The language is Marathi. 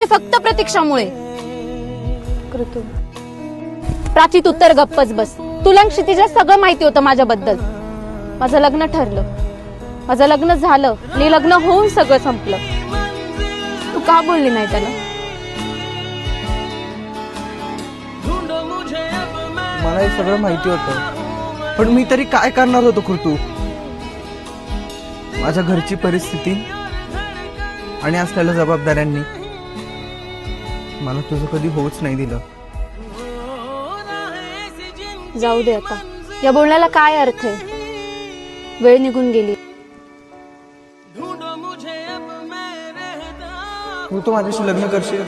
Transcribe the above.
ते फक्त प्रतीक्षामुळे. प्राची तू तर गप्पच बस. तुला आणि क्षितिजा सगळं माहिती होतं माझ्याबद्दल. माझं लग्न ठरलं, माझं लग्न झालं आणि लग्न होऊन सगळं संपलं. तू का बोलली नाही त्याला? मला हे सगळं माहिती होतं, पण मी तरी काय करणार होतो कृतू. माझ्या घरची परिस्थिती आणि असलेल्या जबाबदाऱ्यांनी मला तुझं कधी होऊच नाही दिलं. जाऊ दे आता, या बोलण्याला काय अर्थ आहे? वेळ निघून गेली. तू माझ्याशी लग्न करशील?